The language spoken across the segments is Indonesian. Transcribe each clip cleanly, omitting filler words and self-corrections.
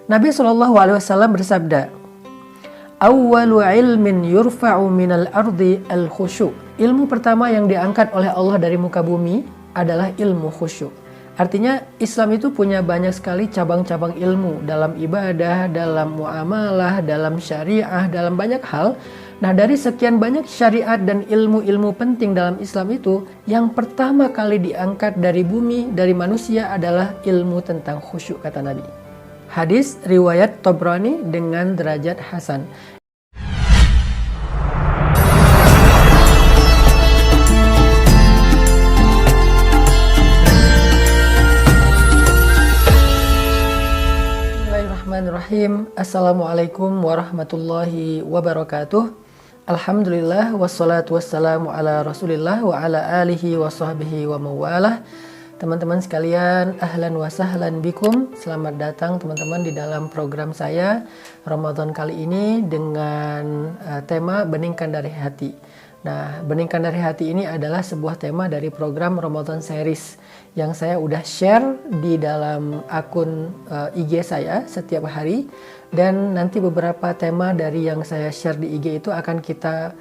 Nabi SAW bersabda, "Awwalu ilmin yurfa'u minal ardi al-khusyu'." Ilmu pertama yang diangkat oleh Allah dari muka bumi adalah ilmu khusyuk. Artinya Islam itu punya banyak sekali cabang-cabang ilmu dalam ibadah, dalam muamalah, dalam syariah, dalam banyak hal. Nah, dari sekian banyak syariat dan ilmu-ilmu penting dalam Islam itu, yang pertama kali diangkat dari bumi, dari manusia adalah ilmu tentang khusyuk, kata Nabi. Hadis riwayat Tabrani dengan derajat hasan. Bismillahirrahmanirrahim. Assalamualaikum warahmatullahi wabarakatuh. Alhamdulillah wassalatu wassalamu ala rasulillah wa ala alihi wa sahbihi wa mawalah. Teman-teman sekalian, ahlan wa sahlan bikum. Selamat datang teman-teman di dalam program saya Ramadan kali ini dengan tema Beningkan dari Hati. Nah, Beningkan dari Hati ini adalah sebuah tema dari program Ramadan Series yang saya udah share di dalam akun IG saya setiap hari, dan nanti beberapa tema dari yang saya share di IG itu akan kita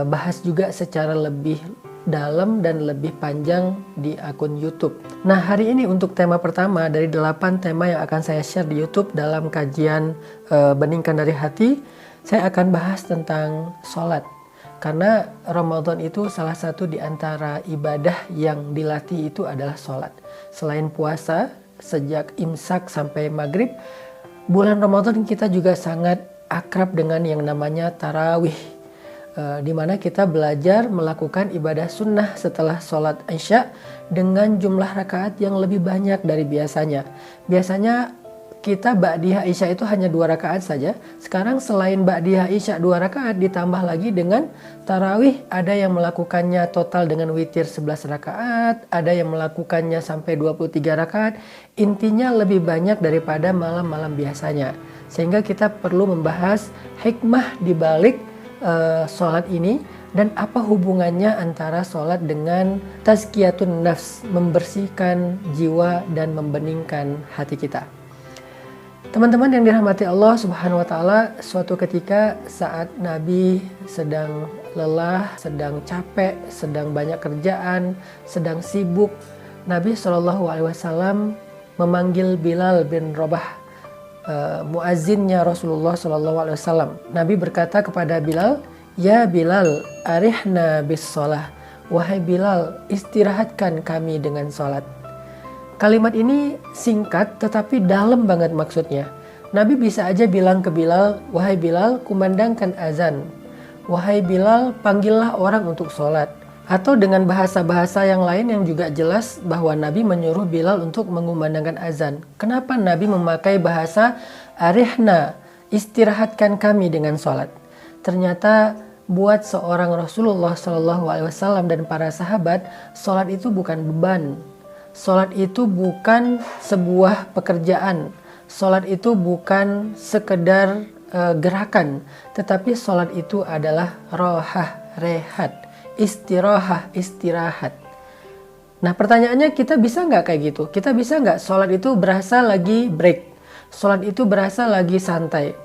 bahas juga secara lebih dalam dan lebih panjang di akun YouTube. Nah, hari ini untuk tema pertama dari 8 tema yang akan saya share di YouTube dalam kajian Beningkan dari Hati, saya akan bahas tentang sholat. Karena Ramadan itu salah satu di antara ibadah yang dilatih itu adalah sholat. Selain puasa, sejak imsak sampai maghrib, bulan Ramadan kita juga sangat akrab dengan yang namanya tarawih. Di mana kita belajar melakukan ibadah sunnah setelah sholat Isya dengan jumlah rakaat yang lebih banyak dari biasanya. Biasanya kita ba'diyah Isya itu hanya 2 rakaat saja. Sekarang selain ba'diyah Isya 2 rakaat ditambah lagi dengan tarawih, ada yang melakukannya total dengan witir 11 rakaat, ada yang melakukannya sampai 23 rakaat. Intinya lebih banyak daripada malam-malam biasanya. Sehingga kita perlu membahas hikmah di balik sholat ini dan apa hubungannya antara sholat dengan tazkiyatun nafs, membersihkan jiwa dan membeningkan hati kita. Teman-teman yang dirahmati Allah Subhanahu wa taala, suatu ketika saat Nabi sedang lelah, sedang capek, sedang banyak kerjaan, sedang sibuk, Nabi SAW memanggil Bilal bin Rabah, muazzinnya Rasulullah SAW. Nabi berkata kepada Bilal, "Ya Bilal, arihna bis sholah." Wahai Bilal, istirahatkan kami dengan sholat. Kalimat ini singkat tetapi dalam banget maksudnya. Nabi bisa aja bilang ke Bilal, "Wahai Bilal, kumandangkan azan." "Wahai Bilal, panggillah orang untuk sholat." Atau dengan bahasa-bahasa yang lain yang juga jelas bahwa Nabi menyuruh Bilal untuk mengumandangkan azan. Kenapa Nabi memakai bahasa arihna, istirahatkan kami dengan sholat? Ternyata buat seorang Rasulullah SAW dan para sahabat, sholat itu bukan beban. Sholat itu bukan sebuah pekerjaan. Sholat itu bukan sekedar gerakan. Tetapi sholat itu adalah rohah, rehat. Istirahat. Nah, pertanyaannya, kita bisa nggak kayak gitu? Kita bisa nggak sholat itu berasa lagi break? Sholat itu berasa lagi santai?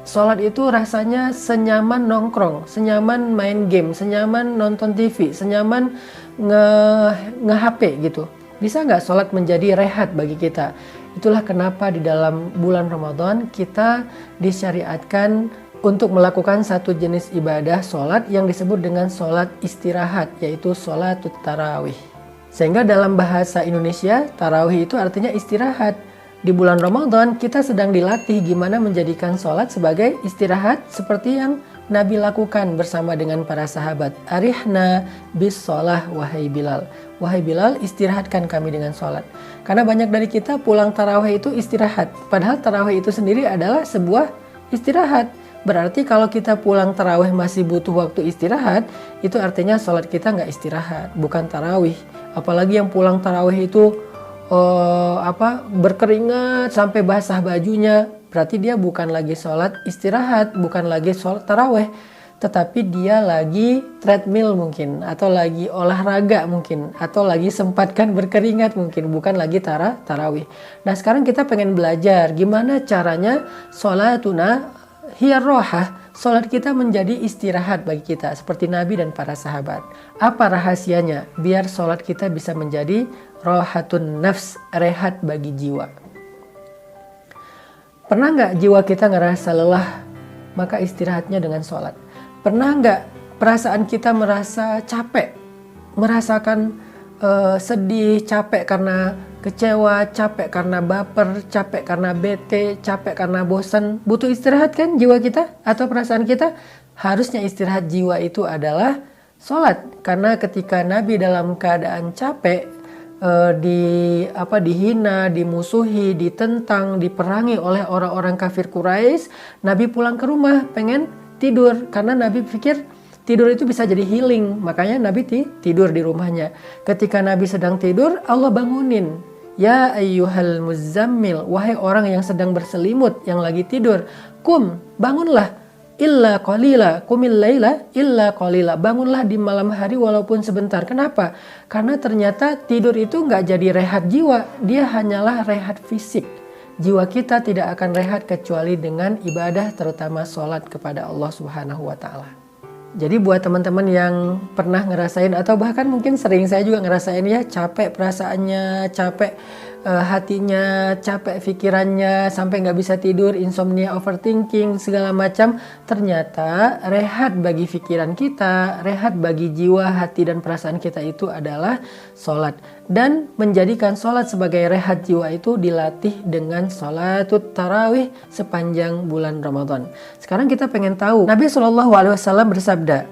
Sholat itu rasanya senyaman nongkrong, senyaman main game, senyaman nonton TV, senyaman nge-HP gitu. Bisa nggak sholat menjadi rehat bagi kita? Itulah kenapa di dalam bulan Ramadan kita disyariatkan untuk melakukan satu jenis ibadah sholat yang disebut dengan sholat istirahat, yaitu sholatut tarawih. Sehingga dalam bahasa Indonesia, tarawih itu artinya istirahat. Di bulan Ramadan kita sedang dilatih gimana menjadikan sholat sebagai istirahat seperti yang Nabi lakukan bersama dengan para sahabat. Arihna bis sholah wahai Bilal. Wahai Bilal, istirahatkan kami dengan sholat. Karena banyak dari kita pulang tarawih itu istirahat. Padahal tarawih itu sendiri adalah sebuah istirahat. Berarti kalau kita pulang tarawih masih butuh waktu istirahat, itu artinya sholat kita nggak istirahat, bukan tarawih. Apalagi yang pulang tarawih itu berkeringat sampai basah bajunya, berarti dia bukan lagi sholat istirahat, bukan lagi sholat tarawih. tetapi dia lagi treadmill mungkin, atau lagi olahraga mungkin, atau lagi sempatkan berkeringat mungkin, bukan lagi tarawih. Nah sekarang kita pengen belajar gimana caranya sholatuna hiya rohah, sholat kita menjadi istirahat bagi kita seperti Nabi dan para sahabat. Apa rahasianya biar sholat kita bisa menjadi rohatun nafs, rehat bagi jiwa? Pernah nggak jiwa kita ngerasa lelah, maka istirahatnya dengan sholat? Pernah nggak perasaan kita merasa capek, merasakan sedih, capek karena kecewa, capek karena baper, capek karena bete, capek karena bosan? Butuh istirahat kan jiwa kita atau perasaan kita? Harusnya istirahat jiwa itu adalah sholat. Karena ketika Nabi dalam keadaan capek, dihina, dimusuhi, ditentang, diperangi oleh orang-orang kafir Quraisy, Nabi pulang ke rumah pengen tidur karena Nabi pikir tidur itu bisa jadi healing, makanya Nabi tidur di rumahnya. Ketika Nabi sedang tidur, Allah bangunin, ya ayyuhal muzammil, wahai orang yang sedang berselimut, yang lagi tidur, kum, bangunlah, illa qalila, qumil laila illa qalila, bangunlah di malam hari walaupun sebentar. Kenapa? Karena ternyata tidur itu nggak jadi rehat jiwa, dia hanyalah rehat fisik. Jiwa kita tidak akan rehat kecuali dengan ibadah, terutama sholat kepada Allah Subhanahu wa Ta'ala. Jadi buat teman-teman yang pernah ngerasain atau bahkan mungkin sering, saya juga ngerasain ya, capek perasaannya, capek hatinya, capek pikirannya, sampai nggak bisa tidur, insomnia, overthinking, segala macam. Ternyata rehat bagi pikiran kita, rehat bagi jiwa, hati dan perasaan kita itu adalah sholat. Dan menjadikan sholat sebagai rehat jiwa itu dilatih dengan sholatut tarawih sepanjang bulan Ramadan. Sekarang kita pengen tahu, Nabi SAW bersabda,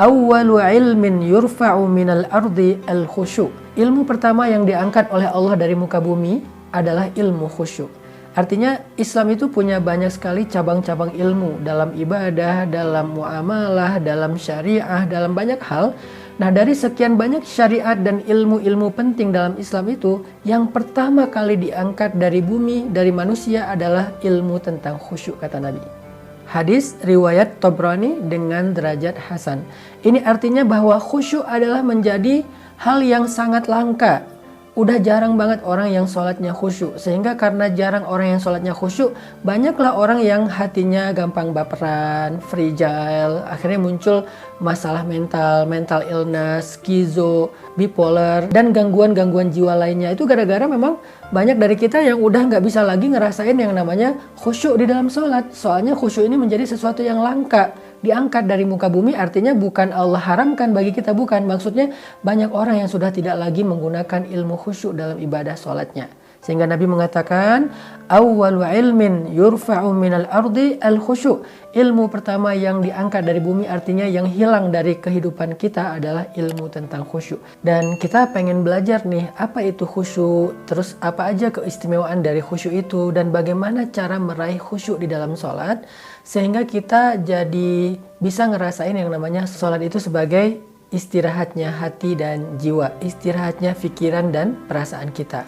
awwalu ilmin yurfa'u minal ardi al-khusyu'. Ilmu pertama yang diangkat oleh Allah dari muka bumi adalah ilmu khusyuk. Artinya Islam itu punya banyak sekali cabang-cabang ilmu dalam ibadah, dalam muamalah, dalam syariah, dalam banyak hal. Nah dari sekian banyak syariat dan ilmu-ilmu penting dalam Islam itu, yang pertama kali diangkat dari bumi, dari manusia adalah ilmu tentang khusyuk, kata Nabi. Hadis riwayat Tabrani dengan derajat hasan. Ini artinya bahwa khusyuk adalah menjadi hal yang sangat langka. Udah jarang banget orang yang sholatnya khusyuk. Sehingga karena jarang orang yang sholatnya khusyuk, banyaklah orang yang hatinya gampang baperan, fragile. Akhirnya muncul masalah mental, mental illness, skizo, bipolar, dan gangguan-gangguan jiwa lainnya. Itu gara-gara memang banyak dari kita yang udah nggak bisa lagi ngerasain yang namanya khusyuk di dalam sholat. Soalnya khusyuk ini menjadi sesuatu yang langka, diangkat dari muka bumi. Artinya bukan Allah haramkan bagi kita, bukan. Maksudnya banyak orang yang sudah tidak lagi menggunakan ilmu khusyuk dalam ibadah sholatnya. Sehingga Nabi mengatakan, awwalu ilmin yurfa'u minal ardi al-khusyu'. Ilmu pertama yang diangkat dari bumi, artinya yang hilang dari kehidupan kita adalah ilmu tentang khusyuk. Dan kita pengen belajar nih, apa itu khusyuk, terus apa aja keistimewaan dari khusyuk itu, dan bagaimana cara meraih khusyuk di dalam sholat, sehingga kita jadi bisa ngerasain yang namanya sholat itu sebagai istirahatnya hati dan jiwa, istirahatnya pikiran dan perasaan kita.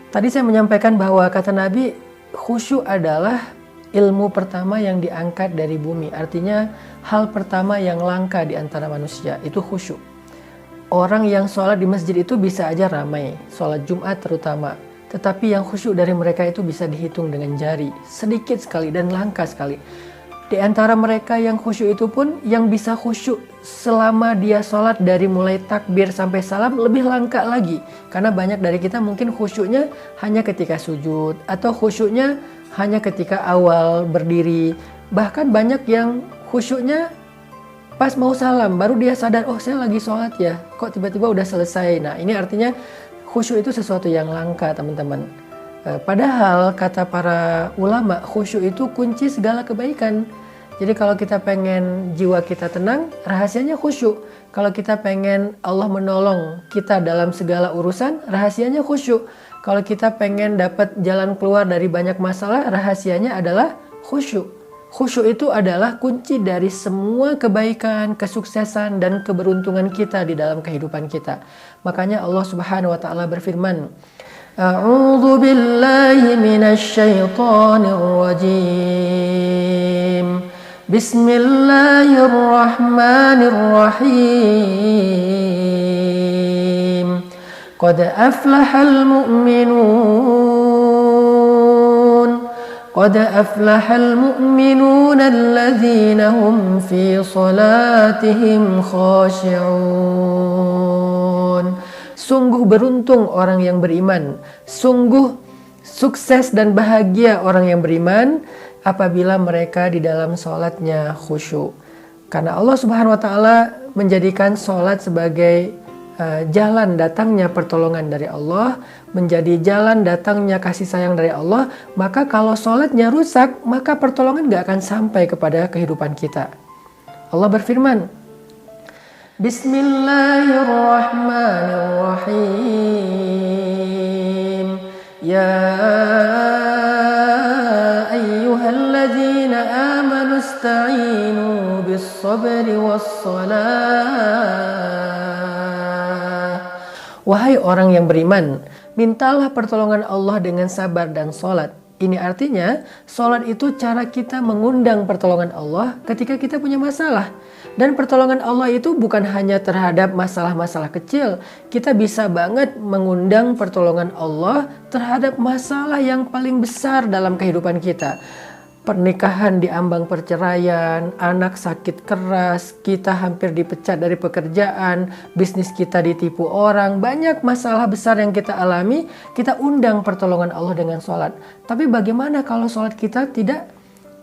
Tadi saya menyampaikan bahwa kata Nabi, khusyuk adalah ilmu pertama yang diangkat dari bumi. Artinya hal pertama yang langka di antara manusia itu khusyuk. Orang yang sholat di masjid itu bisa aja ramai, sholat Jumat terutama. Tetapi yang khusyuk dari mereka itu bisa dihitung dengan jari, sedikit sekali dan langka sekali. Di antara mereka yang khusyuk itu pun, yang bisa khusyuk selama dia sholat dari mulai takbir sampai salam lebih langka lagi. Karena banyak dari kita mungkin khusyuknya hanya ketika sujud, atau khusyuknya hanya ketika awal berdiri. Bahkan banyak yang khusyuknya pas mau salam, baru dia sadar, oh saya lagi sholat ya, kok tiba-tiba udah selesai. Nah ini artinya khusyuk itu sesuatu yang langka, teman-teman. Padahal kata para ulama, khusyuk itu kunci segala kebaikan. Jadi kalau kita pengen jiwa kita tenang, rahasianya khusyuk. Kalau kita pengen Allah menolong kita dalam segala urusan, rahasianya khusyuk. Kalau kita pengen dapat jalan keluar dari banyak masalah, rahasianya adalah khusyuk. Khusyuk itu adalah kunci dari semua kebaikan, kesuksesan, dan keberuntungan kita di dalam kehidupan kita. Makanya Allah Subhanahu wa Ta'ala berfirman, A'udzu billahi minasy syaithanir rajim. Bismillahirrahmanirrahim. Qad aflahal mu'minun. Qad aflahal mu'minun alladzina hum fi salatihim khashi'un. Sungguh beruntung orang yang beriman. Sungguh sukses dan bahagia orang yang beriman apabila mereka di dalam sholatnya khusyuk. Karena Allah Subhanahu wa Ta'ala menjadikan sholat sebagai jalan datangnya pertolongan dari Allah, menjadi jalan datangnya kasih sayang dari Allah. Maka kalau sholatnya rusak, maka pertolongan gak akan sampai kepada kehidupan kita. Allah berfirman, Bismillahirrahmanirrahim. Ya ayyuhalladzina amanu ista'inu bis-sabri was-salah. Wahai orang yang beriman, mintalah pertolongan Allah dengan sabar dan sholat. Ini artinya, sholat itu cara kita mengundang pertolongan Allah ketika kita punya masalah. Dan pertolongan Allah itu bukan hanya terhadap masalah-masalah kecil. Kita bisa banget mengundang pertolongan Allah terhadap masalah yang paling besar dalam kehidupan kita. Pernikahan diambang perceraian, anak sakit keras, kita hampir dipecat dari pekerjaan, bisnis kita ditipu orang, banyak masalah besar yang kita alami, kita undang pertolongan Allah dengan sholat. Tapi bagaimana kalau sholat kita tidak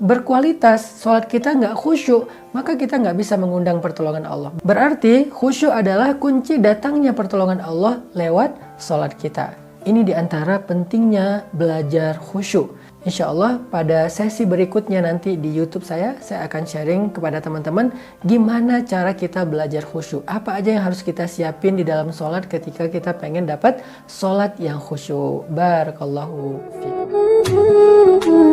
berkualitas, sholat kita nggak khusyuk, maka kita nggak bisa mengundang pertolongan Allah. Berarti khusyuk adalah kunci datangnya pertolongan Allah lewat sholat kita. Ini diantara pentingnya belajar khusyuk. Insya Allah pada sesi berikutnya nanti di YouTube saya akan sharing kepada teman-teman gimana cara kita belajar khusyuk. Apa aja yang harus kita siapin di dalam sholat ketika kita pengen dapat sholat yang khusyuk. Barakallahu fiikum.